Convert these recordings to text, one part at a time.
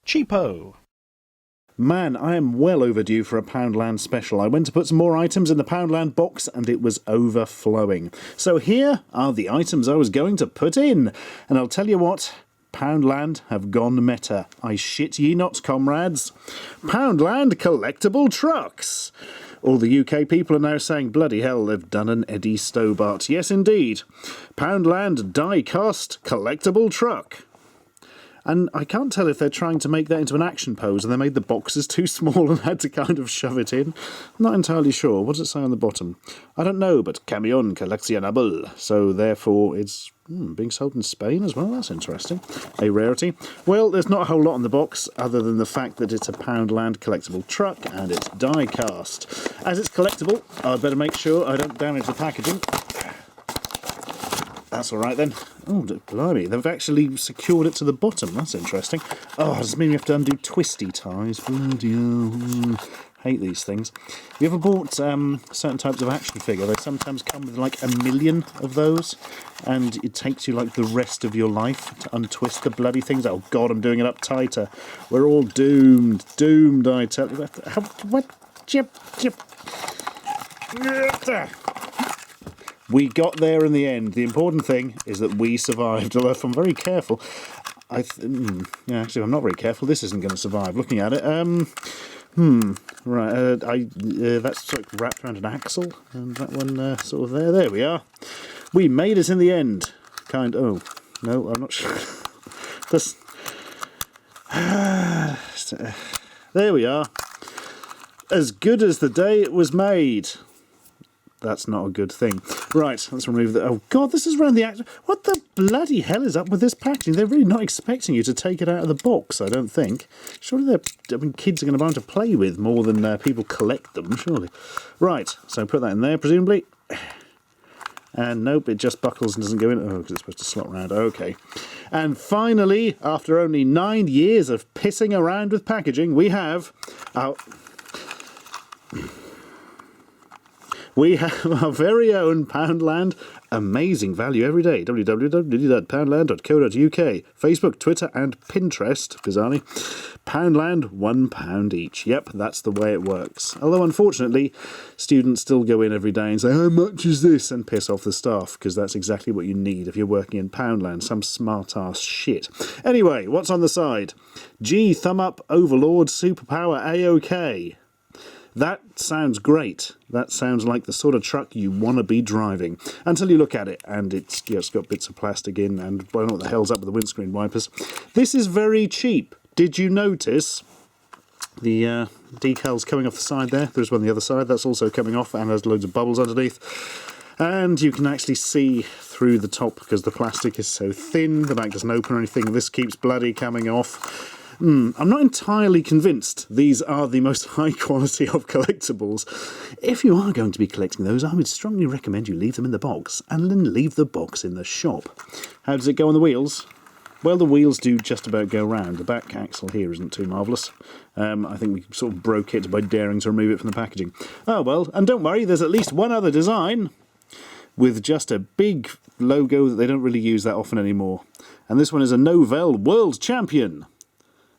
Cheapo. Man, I am well overdue for a Poundland special. I went to put some more items in the Poundland box and it was overflowing. So here are the items I was going to put in. And I'll tell you what, Poundland have gone meta. I shit ye not, comrades. Poundland collectible trucks. All the UK people are now saying, bloody hell, they've done an Eddie Stobart. Yes, indeed. Poundland die-cast collectible truck. And I can't tell if they're trying to make that into an action pose and they made the boxes too small and had to kind of shove it in. I'm not entirely sure. What does it say on the bottom? I don't know, but camion colleccionable. So therefore it's being sold in Spain as well. That's interesting. A rarity. Well, there's not a whole lot on the box other than the fact that it's a Poundland collectible truck and it's die cast. As it's collectible, I'd better make sure I don't damage the packaging. That's all right then. Oh, blimey, they've actually secured it to the bottom. That's interesting. Oh, does it mean we have to undo twisty ties? Bloody hell. Hate these things. Have you ever bought certain types of action figure? They sometimes come with like 1 million of those, and it takes you like the rest of your life to untwist the bloody things. Oh God, I'm doing it up tighter. We're all doomed. Doomed, I tell you. What? Chip. We got there in the end. The important thing is that we survived. Although if I'm very careful, yeah, actually, if I'm not very careful, this isn't going to survive. Looking at it, right. That's like wrapped around an axle, and that one sort of there. There we are. We made it in the end. Oh no, I'm not sure. This. There we are. As good as the day it was made. That's not a good thing. Right, let's remove that. Oh God, this is around the act. What the bloody hell is up with this packaging? They're really not expecting you to take it out of the box, I don't think. Surely kids are going to buy them to play with more than people collect them, surely. Right, so put that in there, presumably. And nope, it just buckles and doesn't go in. Oh, because it's supposed to slot around. Okay. And finally, after only 9 years of pissing around with packaging, we have our very own Poundland. Amazing value every day. www.poundland.co.uk. Facebook, Twitter and Pinterest, bizarrely. Poundland, £1 each. Yep, that's the way it works. Although, unfortunately, students still go in every day and say, how much is this? And piss off the staff, because that's exactly what you need if you're working in Poundland. Some smart-ass shit. Anyway, what's on the side? G, thumb up, Overlord, superpower, A-OK. That sounds great. That sounds like the sort of truck you want to be driving. Until you look at it, and it's got bits of plastic in, and I don't know what the hell's up with the windscreen wipers. This is very cheap. Did you notice the decals coming off the side there? There's one on the other side. That's also coming off and has loads of bubbles underneath. And you can actually see through the top because the plastic is so thin. The back doesn't open or anything. This keeps bloody coming off. I'm not entirely convinced these are the most high quality of collectibles. If you are going to be collecting those, I would strongly recommend you leave them in the box and then leave the box in the shop. How does it go on the wheels? Well, the wheels do just about go round. The back axle here isn't too marvellous. I think we sort of broke it by daring to remove it from the packaging. Oh well, and don't worry, there's at least one other design with just a big logo that they don't really use that often anymore. And this one is a Novell World Champion.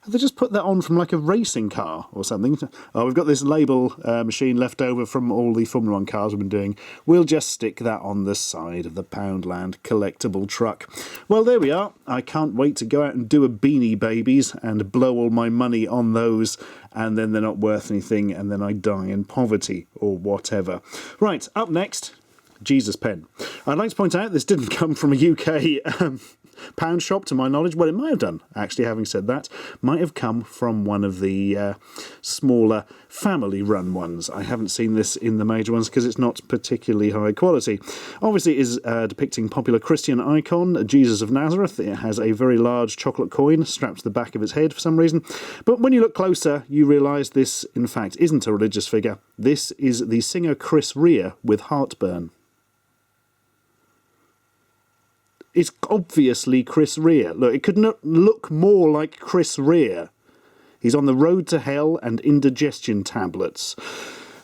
They just put that on from like a racing car or something. Oh, we've got this label machine left over from all the Formula 1 cars we've been doing. We'll just stick that on the side of the Poundland collectible truck. Well, there we are. I can't wait to go out and do a Beanie Babies and blow all my money on those, and then they're not worth anything, and then I die in poverty or whatever. Right, up next, Jesus Pen. I'd like to point out this didn't come from a UK pound shop to my knowledge. Well, it might have done, actually, having said that. Might have come from one of the smaller family run ones. I haven't seen this in the major ones because it's not particularly high quality. Obviously it is depicting popular Christian icon Jesus of Nazareth. It has a very large chocolate coin strapped to the back of its head for some reason, but when you look closer you realise this in fact isn't a religious figure. This is the singer Chris Rea with heartburn. It's obviously Chris Rea. Look, it could not look more like Chris Rea. He's on the road to hell and indigestion tablets.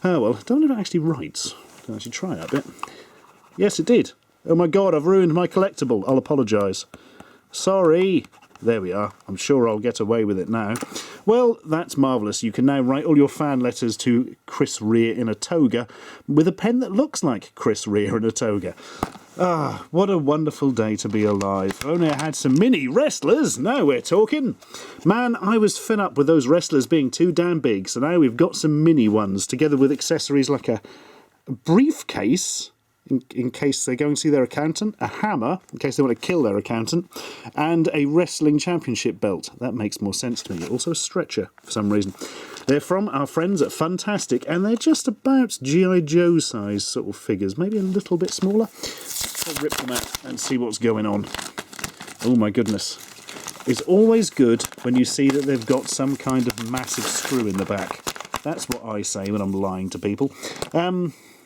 Oh well, I don't know if it actually writes. I'll actually try that bit. Yes, it did. Oh my God, I've ruined my collectible. I'll apologise. Sorry. There we are. I'm sure I'll get away with it now. Well, that's marvellous. You can now write all your fan letters to Chris Rea in a toga with a pen that looks like Chris Rea in a toga. Ah, what a wonderful day to be alive. If only I had some mini wrestlers. Now we're talking. Man, I was fed up with those wrestlers being too damn big, so now we've got some mini ones, together with accessories like a briefcase, in case they go and see their accountant, a hammer, in case they want to kill their accountant, and a wrestling championship belt. That makes more sense to me. Also a stretcher, for some reason. They're from our friends at Funtastic, and they're just about G.I. Joe size sort of figures, maybe a little bit smaller. I'll rip them out and see what's going on. Oh my goodness. It's always good when you see that they've got some kind of massive screw in the back. That's what I say when I'm lying to people.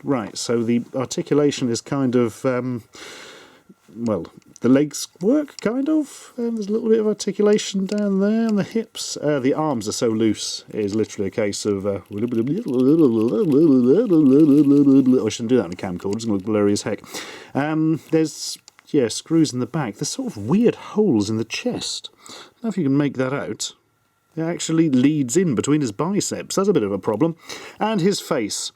Right, so the articulation is kind of, well, the legs work, kind of. There's a little bit of articulation down there on the hips. The arms are so loose, it is literally a case of... I shouldn't do that on a camcorder, it's going to look blurry as heck. There's, yeah, screws in the back. There's sort of weird holes in the chest. I don't know if you can make that out. It actually leads in between his biceps. That's a bit of a problem. And his face.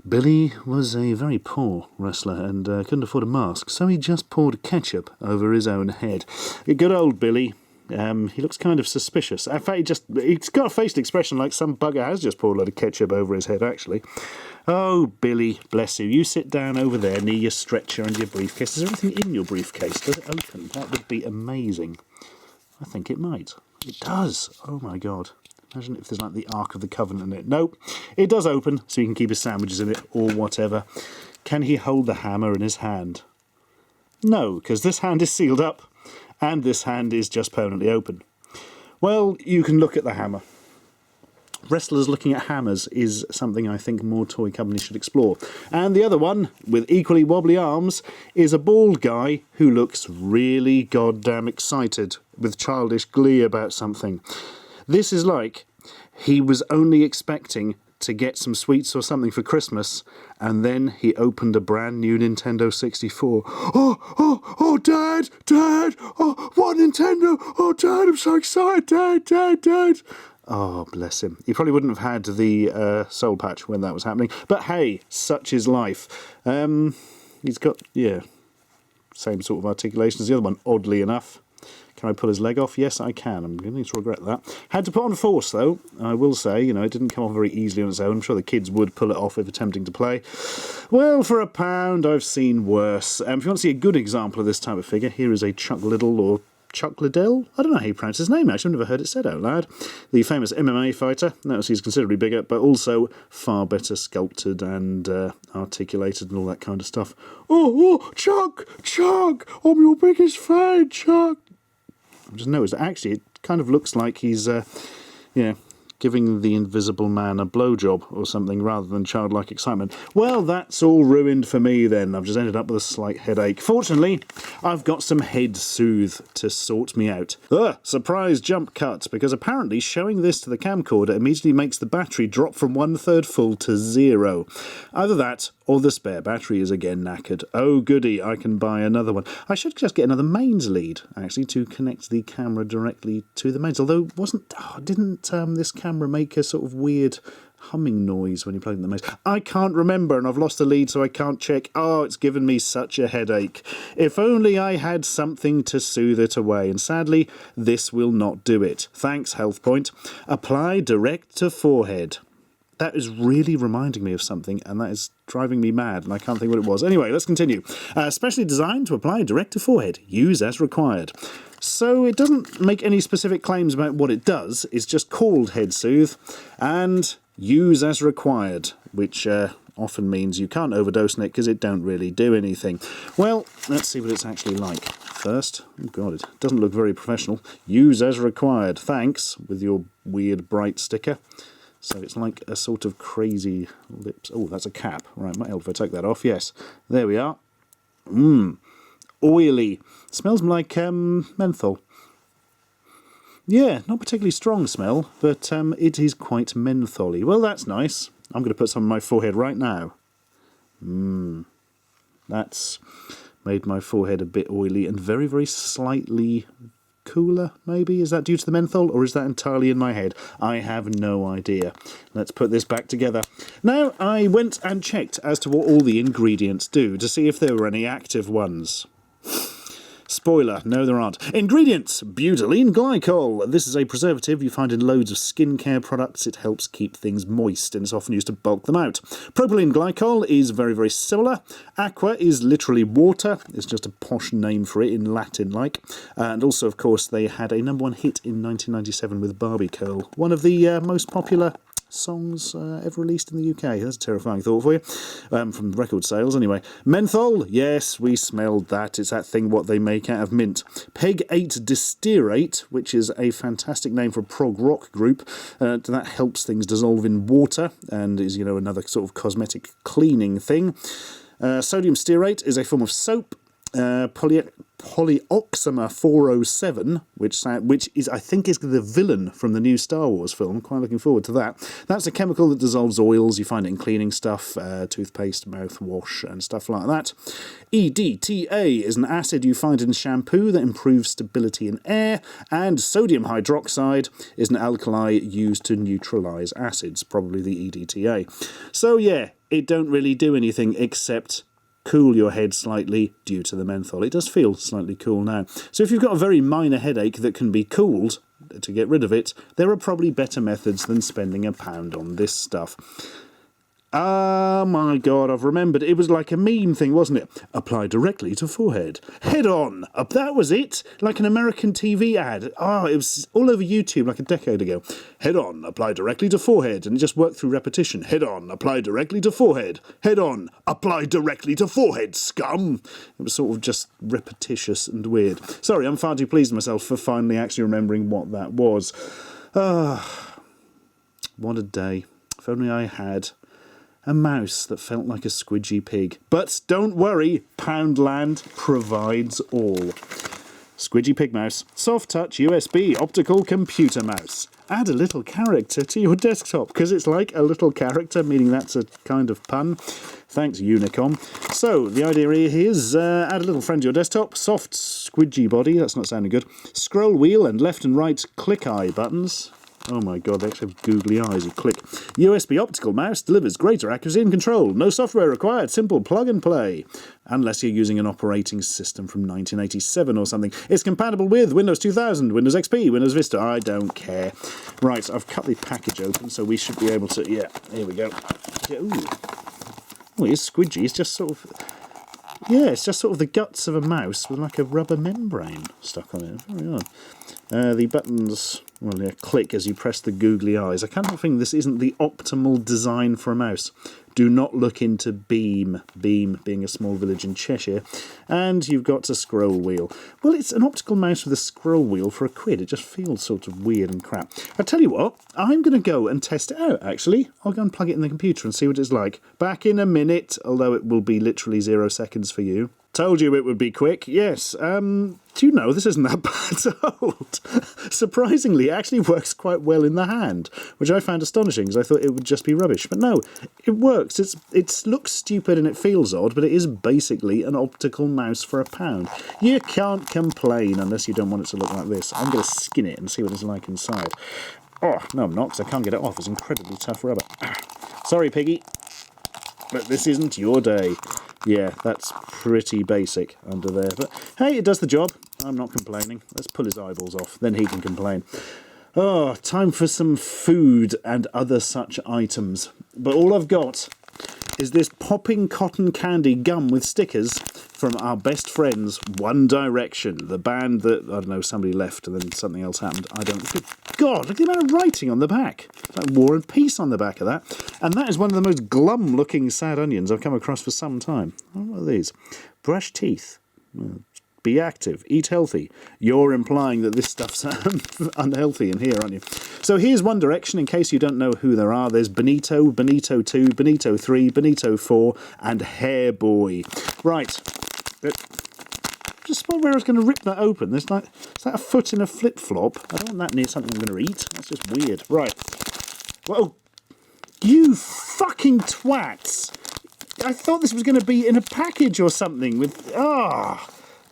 Billy was a very poor wrestler and couldn't afford a mask, so he just poured ketchup over his own head. Good old Billy. He looks kind of suspicious. In fact, he's got a facial expression like some bugger has just poured a load of ketchup over his head, actually. Oh, Billy, bless you. You sit down over there near your stretcher and your briefcase. Is everything in your briefcase? Does it open? That would be amazing. I think it might. It does. Oh, my God. Imagine if there's like the Ark of the Covenant in it. Nope. It does open, so you can keep his sandwiches in it, or whatever. Can he hold the hammer in his hand? No, because this hand is sealed up, and this hand is just permanently open. Well, you can look at the hammer. Wrestlers looking at hammers is something I think more toy companies should explore. And the other one, with equally wobbly arms, is a bald guy who looks really goddamn excited, with childish glee about something. This is like he was only expecting to get some sweets or something for Christmas, and then he opened a brand new Nintendo 64. Oh, Dad, oh, what Nintendo? Oh, Dad, I'm so excited, Dad. Oh, bless him. He probably wouldn't have had the soul patch when that was happening, but hey, such is life. He's got, yeah, same sort of articulation as the other one, oddly enough. Can I pull his leg off? Yes, I can. I'm beginning to regret that. Had to put on force, though. I will say, you know, it didn't come off very easily on its own. I'm sure the kids would pull it off if attempting to play. Well, for £1, I've seen worse. If you want to see a good example of this type of figure, here is a Chuck Liddell, or Chuck Liddell? I don't know how you pronounce his name, actually. I've never heard it said out loud. The famous MMA fighter. Notice he's considerably bigger, but also far better sculpted and articulated and all that kind of stuff. Oh, Chuck! I'm your biggest fan, Chuck! I just noticed that actually it kind of looks like he's, giving the Invisible Man a blowjob or something rather than childlike excitement. Well, that's all ruined for me then. I've just ended up with a slight headache. Fortunately, I've got some head soothe to sort me out. Surprise jump cut, because apparently showing this to the camcorder immediately makes the battery drop from 1/3 full to 0. Either that, or the spare battery is again knackered. Oh goody, I can buy another one. I should just get another mains lead, actually, to connect the camera directly to the mains. Although, didn't this camera make a sort of weird humming noise when you plugged in the mains? I can't remember, and I've lost the lead, so I can't check. Oh, it's given me such a headache. If only I had something to soothe it away, and sadly, this will not do it. Thanks, Health Point. Apply direct to forehead. That is really reminding me of something, and that is driving me mad, and I can't think what it was. Anyway, let's continue. Specially designed to apply direct to forehead. Use as required. So it doesn't make any specific claims about what it does. It's just called Head Soothe, and use as required, which often means you can't overdose on it because it don't really do anything. Well, let's see what it's actually like. First, oh God, it doesn't look very professional. Use as required. Thanks, with your weird bright sticker. So it's like a sort of crazy lips. Oh, that's a cap. Right, might help if I take that off. Yes, there we are. Oily. Smells like menthol. Yeah, not particularly strong smell, but it is quite mentholy. Well, that's nice. I'm going to put some on my forehead right now. That's made my forehead a bit oily and very, very slightly cooler, maybe? Is that due to the menthol, or is that entirely in my head? I have no idea. Let's put this back together. Now, I went and checked as to what all the ingredients do to see if there were any active ones. Spoiler, no there aren't. Ingredients: butylene glycol. This is a preservative you find in loads of skincare products. It helps keep things moist and is often used to bulk them out. Propylene glycol is very, very similar. Aqua is literally water. It's just a posh name for it in Latin-like. And also, of course, they had a #1 hit in 1997 with Barbie Curl. One of the most popular songs ever released in the UK. That's a terrifying thought for you. From record sales, anyway. Menthol, yes, we smelled that. It's that thing what they make out of mint. Peg 8 distearate, which is a fantastic name for a prog rock group. That helps things dissolve in water and is, another sort of cosmetic cleaning thing. Sodium stearate is a form of soap. Polyoxima 407, which is, I think, is the villain from the new Star Wars film. Quite looking forward to that. That's a chemical that dissolves oils. You find it in cleaning stuff, toothpaste, mouthwash, and stuff like that. EDTA is an acid you find in shampoo that improves stability in air, and sodium hydroxide is an alkali used to neutralise acids, probably the EDTA. So yeah, it don't really do anything except cool your head slightly due to the menthol. It does feel slightly cool now. So if you've got a very minor headache that can be cooled to get rid of it, there are probably better methods than spending £1 on this stuff. Oh my god, I've remembered. It was like a meme thing, wasn't it? Apply directly to forehead. Head on! That was it! Like an American TV ad. It was all over YouTube like a decade ago. Head on, apply directly to forehead. And it just worked through repetition. Head on, apply directly to forehead. Head on, apply directly to forehead, scum! It was sort of just repetitious and weird. Sorry, I'm far too pleased with myself for finally actually remembering what that was. What a day. If only I had a mouse that felt like a squidgy pig. But don't worry, Poundland provides all. Squidgy pig mouse, soft touch USB optical computer mouse. Add a little character to your desktop, because it's like a little character, meaning that's a kind of pun. Thanks, Unicom. So, the idea here is add a little friend to your desktop, soft squidgy body, that's not sounding good, scroll wheel and left and right click eye buttons. Oh my god, they actually have googly eyes. You click. USB optical mouse delivers greater accuracy and control. No software required. Simple plug and play. Unless you're using an operating system from 1987 or something. It's compatible with Windows 2000, Windows XP, Windows Vista. I don't care. Right, I've cut the package open, so we should be able to... Yeah, here we go. Ooh. Oh, it's squidgy. It's just sort of... Yeah, it's just sort of the guts of a mouse with like a rubber membrane stuck on it. Very odd. The buttons, well, yeah, click as you press the googly eyes. I kind of think this isn't the optimal design for a mouse. Do not look into Beam. Beam being a small village in Cheshire. And you've got a scroll wheel. Well, it's an optical mouse with a scroll wheel for £1. It just feels sort of weird and crap. I tell you what, I'm going to go and test it out, actually. I'll go and plug it in the computer and see what it's like. Back in a minute, although it will be literally 0 seconds for you. Told you it would be quick. Yes, do you know, this isn't that bad at all. Surprisingly, it actually works quite well in the hand, which I found astonishing, because I thought it would just be rubbish. But no, it works. It looks stupid and it feels odd, but it is basically an optical mouse for £1. You can't complain unless you don't want it to look like this. I'm going to skin it and see what it's like inside. Oh, no, I'm not, because I can't get it off. It's incredibly tough rubber. Sorry, Piggy, but this isn't your day. Yeah, that's pretty basic under there. But hey, it does the job. I'm not complaining. Let's pull his eyeballs off, then he can complain. Oh, time for some food and other such items. But all I've got is this popping cotton candy gum with stickers from our best friends, One Direction, the band that, I don't know, somebody left and then something else happened. I don't... Good God, look at the amount of writing on the back. It's like War and Peace on the back of that. And that is one of the most glum-looking sad onions I've come across for some time. What are these? Brush teeth. Be active. Eat healthy. You're implying that this stuff's unhealthy in here, aren't you? So here's One Direction, in case you don't know who there are. There's Benito, Benito 2, Benito 3, Benito 4, and Hair Boy. Right. Just where I was going to rip that open. There's like, is that a foot in a flip-flop? I don't want that near something I'm going to eat. That's just weird. Right. Whoa. You fucking twats. I thought this was going to be in a package or something with...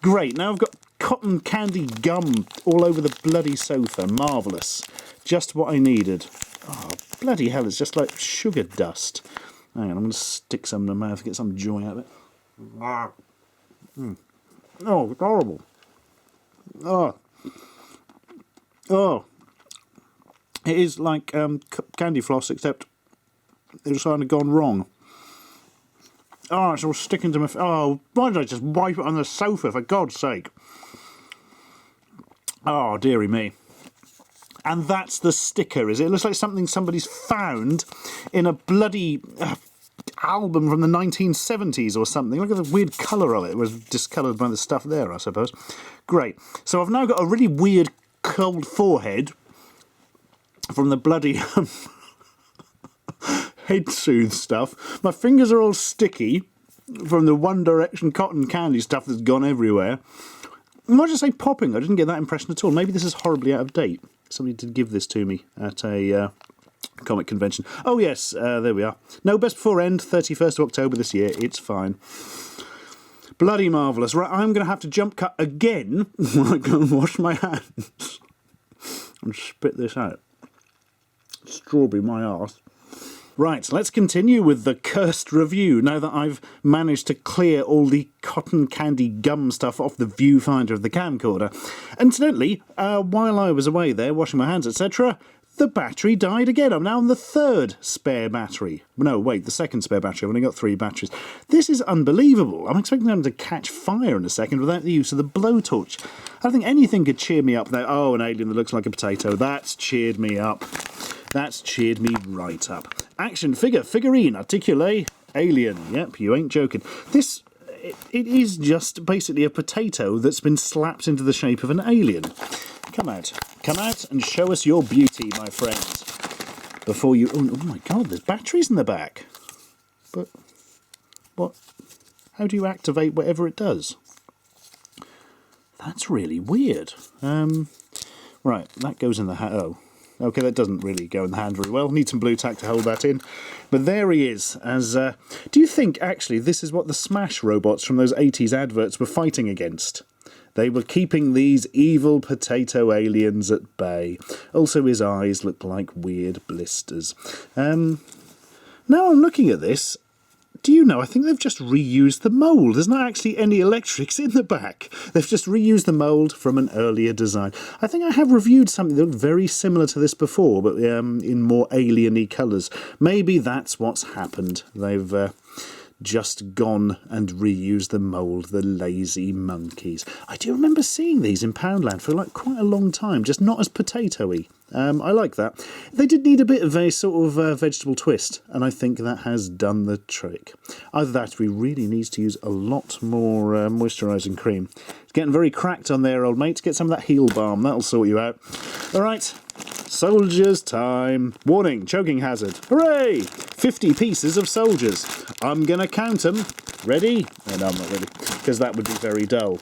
Great. Now I've got cotton candy gum all over the bloody sofa. Marvellous. Just what I needed. Oh, bloody hell, it's just like sugar dust. Hang on, I'm going to stick some in my mouth, get some joy out of it. Oh, it's horrible. Oh. Oh. It is like candy floss, except it's kind of gone wrong. Oh, it's all sticking to my... Oh, why did I just wipe it on the sofa, for God's sake? Oh, dearie me. And that's the sticker, is it? It looks like something somebody's found in a bloody album from the 1970s or something. Look at the weird colour of it. It was discoloured by the stuff there, I suppose. Great. So I've now got a really weird cold forehead from the bloody head soothe stuff. My fingers are all sticky from the One Direction cotton candy stuff that's gone everywhere. Why did I say popping? I didn't get that impression at all. Maybe this is horribly out of date. Somebody did give this to me at a comic convention. Oh yes, there we are. No, best before end, 31st of October this year. It's fine. Bloody marvellous. Right, I'm going to have to jump cut again while I go and wash my hands and spit this out. Strawberry my arse. Right, let's continue with the cursed review now that I've managed to clear all the cotton candy gum stuff off the viewfinder of the camcorder. Incidentally, while I was away there washing my hands, etc., the battery died again. I'm now on the third spare battery. No, wait, the second spare battery. I've only got 3 batteries. This is unbelievable. I'm expecting them to catch fire in a second without the use of the blowtorch. I don't think anything could cheer me up there. Oh, an alien that looks like a potato. That's cheered me up. That's cheered me right up. Action figure, figurine, articule, alien. Yep, you ain't joking. This, it is just basically a potato that's been slapped into the shape of an alien. Come out and show us your beauty, my friends. Before you... Oh my God, there's batteries in the back. But, what? How do you activate whatever it does? That's really weird. Right, that goes in the... Oh. Okay, that doesn't really go in the hand very well. Need some blue tack to hold that in. But there he is. As do you think, actually, this is what the Smash robots from those 80s adverts were fighting against? They were keeping these evil potato aliens at bay. Also, his eyes look like weird blisters. Now I'm looking at this. Do you know, I think they've just reused the mould. There's not actually any electrics in the back. They've just reused the mould from an earlier design. I think I have reviewed something that looked very similar to this before, but in more alien-y colours. Maybe that's what's happened. They've just gone and reused the mould, the lazy monkeys. I do remember seeing these in Poundland for like quite a long time, just not as potato-y. I like that. They did need a bit of a sort of vegetable twist, and I think that has done the trick. Either that, we really need to use a lot more moisturising cream. It's getting very cracked on there, old mate. Get some of that heel balm, that'll sort you out. All right, soldiers time. Warning, choking hazard. Hooray! 50 pieces of soldiers. I'm going to count them. Ready? Oh, no, I'm not ready, because that would be very dull.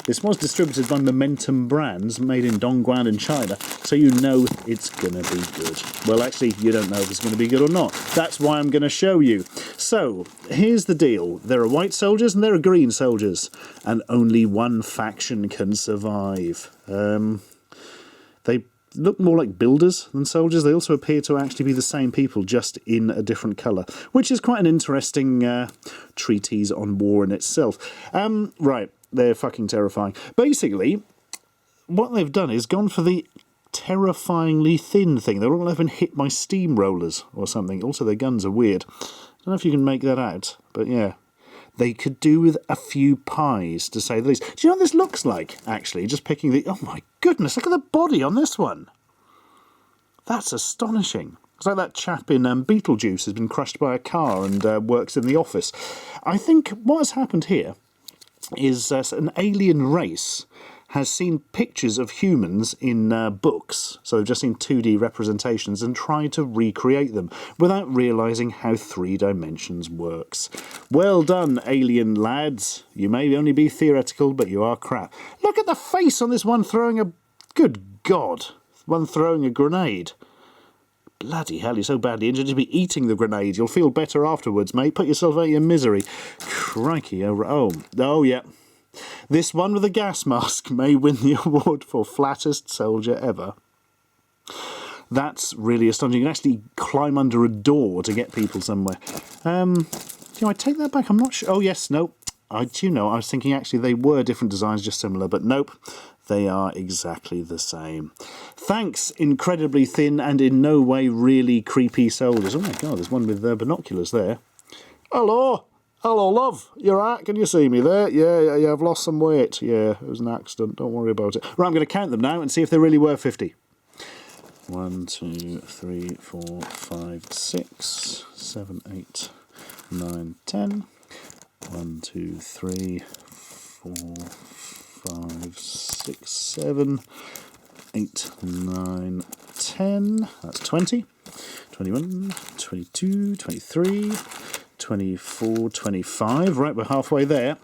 This was distributed by Momentum Brands, made in Dongguan in China, so you know it's going to be good. Well, actually, you don't know if it's going to be good or not. That's why I'm going to show you. So, here's the deal. There are white soldiers and there are green soldiers, and only one faction can survive. They look more like builders than soldiers. They also appear to actually be the same people, just in a different colour, which is quite an interesting treatise on war in itself. Right. They're fucking terrifying. Basically, what they've done is gone for the terrifyingly thin thing. They're all like they've been hit by steamrollers or something. Also, their guns are weird. I don't know if you can make that out, but yeah. They could do with a few pies, to say the least. Do you know what this looks like, actually? Just picking the... Oh my goodness, look at the body on this one. That's astonishing. It's like that chap in Beetlejuice has been crushed by a car and works in the office. I think what has happened here is an alien race has seen pictures of humans in books, so they've just seen 2D representations and tried to recreate them without realising how 3 dimensions works. Well done, alien lads. You may only be theoretical, but you are crap. Look at the face on this one throwing a... Good God. One throwing a grenade. Bloody hell, you're so badly injured, you'll be eating the grenade. You'll feel better afterwards, mate. Put yourself out of your misery. Crikey. Oh, yeah. This one with a gas mask may win the award for flattest soldier ever. That's really astonishing. You can actually climb under a door to get people somewhere. I take that back? I'm not sure. Oh, yes, no. I was thinking actually they were different designs, just similar, but nope. They are exactly the same. Thanks, incredibly thin and in no way really creepy soldiers. Oh my god, there's one with binoculars there. Hello! Hello, love. You're right. Can you see me there? Yeah, I've lost some weight. Yeah, it was an accident. Don't worry about it. Right, I'm going to count them now and see if they really were 50. 1, 2, 3, 4, 5, 6, 7, 8, 9, 10. 1, 2, 3, 4, 5, 6, 7, 8, 9, 10. That's 20. 21, 22, 23, 24, 25. Right, we're halfway there.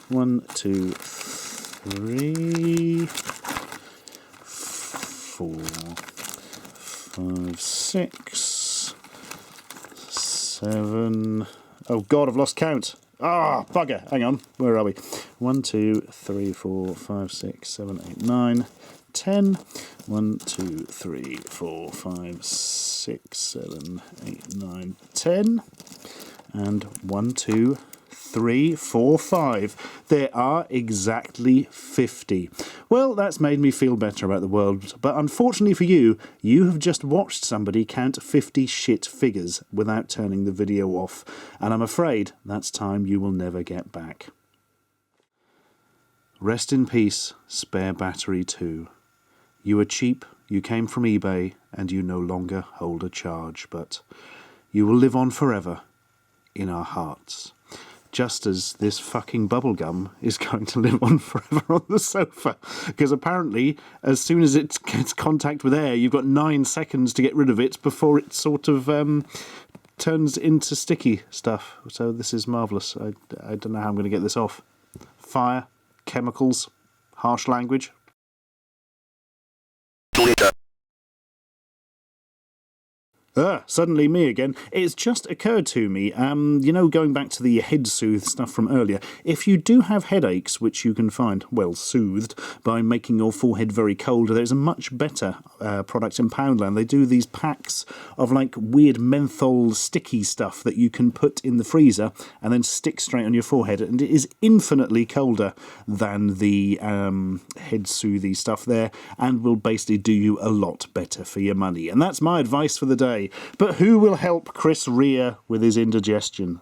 1, 2, 3, 4, 5, 6, 7. Oh god, I've lost count. Ah, bugger. Hang on. Where are we? 1, 2, 3, 4, 5, 6, 7, 8, 9, 10. 1, 2, 3, 4, 5, 6, 7, 8, 9, 10. And 1, 2, 3, 4, 5. There are exactly 50. Well, that's made me feel better about the world, but unfortunately for you, you have just watched somebody count 50 shit figures without turning the video off, and I'm afraid that's time you will never get back. Rest in peace, Spare Battery 2. You are cheap, you came from eBay, and you no longer hold a charge, but you will live on forever in our hearts. Just as this fucking bubblegum is going to live on forever on the sofa. Because apparently, as soon as it gets contact with air, you've got 9 seconds to get rid of it before it sort of turns into sticky stuff. So this is marvellous. I don't know how I'm going to get this off. Fire, chemicals, harsh language. Suddenly me again. It's just occurred to me, going back to the head soothe stuff from earlier, if you do have headaches, which you can find, well, soothed, by making your forehead very cold, there's a much better product in Poundland. They do these packs of, like, weird menthol sticky stuff that you can put in the freezer and then stick straight on your forehead, and it is infinitely colder than the head soothy stuff there, and will basically do you a lot better for your money. And that's my advice for the day. But who will help Chris Rea with his indigestion?